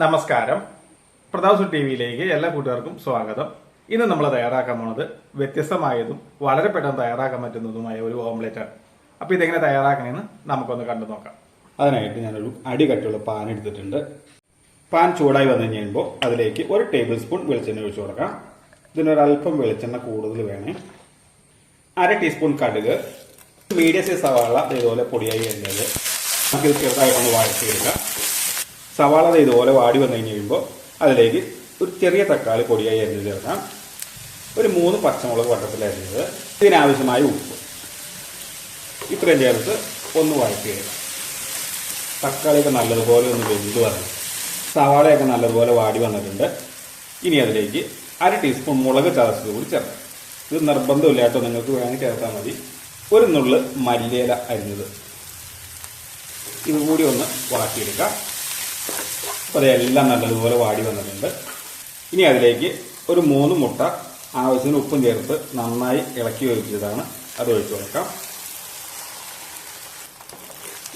നമസ്കാരം. പ്രതാപ് ടി വിയിലേക്ക് എല്ലാ കൂട്ടുകാർക്കും സ്വാഗതം. ഇന്ന് നമ്മൾ തയ്യാറാക്കാൻ പോണത് വ്യത്യസ്തമായതും വളരെ പെട്ടെന്ന് തയ്യാറാക്കാൻ പറ്റുന്നതുമായ ഒരു ഓംലെറ്റ് ആണ്. അപ്പോൾ ഇതെങ്ങനെ തയ്യാറാക്കണമെന്ന് നമുക്കൊന്ന് കണ്ടു നോക്കാം. അതിനായിട്ട് ഞാനൊരു അടി കട്ടിയുള്ള പാൻ എടുത്തിട്ടുണ്ട്. പാൻ ചൂടായി വന്നു കഴിയുമ്പോൾ അതിലേക്ക് 1 ടേബിൾ സ്പൂൺ വെളിച്ചെണ്ണ ഒഴിച്ചു കൊടുക്കാം. ഇതിനൊരല്പം വെളിച്ചെണ്ണ കൂടുതൽ വേണേ. 1/2 ടീസ്പൂൺ കടുക്, മീഡിയം സൈസ് സവാള ഇതുപോലെ പൊടിയായി വരുന്നത് നമുക്കിത് ചെറുതായിട്ടൊന്ന് വഴറ്റിയെടുക്കാം. സവാള ഇതുപോലെ വാടി വന്നു കഴിയുമ്പോൾ അതിലേക്ക് ഒരു ചെറിയ തക്കാളി പൊടിയായി അരിഞ്ഞ് ചേർക്കാം. ഒരു 3 പച്ചമുളക് വട്ടത്തിൽ അരിഞ്ഞത്, ഇതിനാവശ്യമായ ഉപ്പ് ഇത്രയും ചേർത്ത് ഒന്ന് വഴറ്റിയെടുക്കാം. തക്കാളിയൊക്കെ നല്ലതുപോലെ ഒന്ന് വെന്ത് വരണം. സവാളയൊക്കെ നല്ലതുപോലെ വാടി വന്നിട്ടുണ്ട്. ഇനി അതിലേക്ക് 1/2 ടീസ്പൂൺ മുളക് ചതച്ചത് കൂടി ചേർക്കാം. ഇത് നിർബന്ധമില്ലാട്ടോ, നിങ്ങൾക്ക് വേണമെങ്കിൽ ചേർത്താൽ മതി. ഒരു നുള്ള് മല്ലിയില അരിഞ്ഞത് ഇതുകൂടി ഒന്ന് വാട്ടിയെടുക്കാം. അപ്പോൾ അതെല്ലാം നല്ലതുപോലെ വാടി വന്നിട്ടുണ്ട്. ഇനി അതിലേക്ക് ഒരു 3 മുട്ട ആവശ്യത്തിന് ഉപ്പും ചേർത്ത് നന്നായി ഇളക്കി ഒഴിച്ചതാണ്, അത് ഒഴിച്ചു കൊടുക്കാം.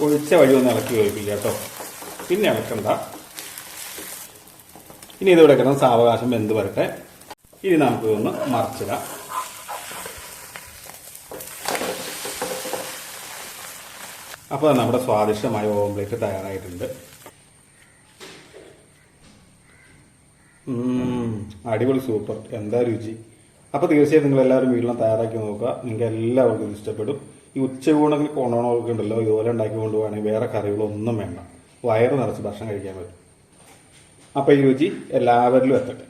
ഒഴിച്ച വഴി ഒന്ന് ഇളക്കി ഒഴിപ്പിക്കുക കേട്ടോ, പിന്നെ ഇളക്കണ്ട. ഇനി ഇതിവിടെ കിടന്ന് സാവകാശം വെന്ത് വരട്ടെ. ഇനി നമുക്കിതൊന്ന് മറിച്ചിടാം. അപ്പോൾ നമ്മുടെ സ്വാദിഷ്ടമായ ഓംലെറ്റ് തയ്യാറായിട്ടുണ്ട്. അടിപൊളി, സൂപ്പർ, എന്താ രുചി. അപ്പോൾ തീർച്ചയായും നിങ്ങൾ എല്ലാവരും വീട്ടിലും തയ്യാറാക്കി നോക്കുക. നിങ്ങൾക്ക് എല്ലാവർക്കും ഇഷ്ടപ്പെടും. ഈ ഉച്ചയൂണൊക്കെ കൊണ്ടുപോകണമൊക്കെ ഉണ്ടല്ലോ, ഇതുപോലെ ഉണ്ടാക്കി കൊണ്ടുപോകണമെങ്കിൽ വേറെ കറികളൊന്നും വേണ്ട, വയറ് നിറച്ച് ഭക്ഷണം കഴിക്കാൻ പറ്റും. അപ്പോൾ ഈ രുചി എല്ലാവരിലും എത്തട്ടെ.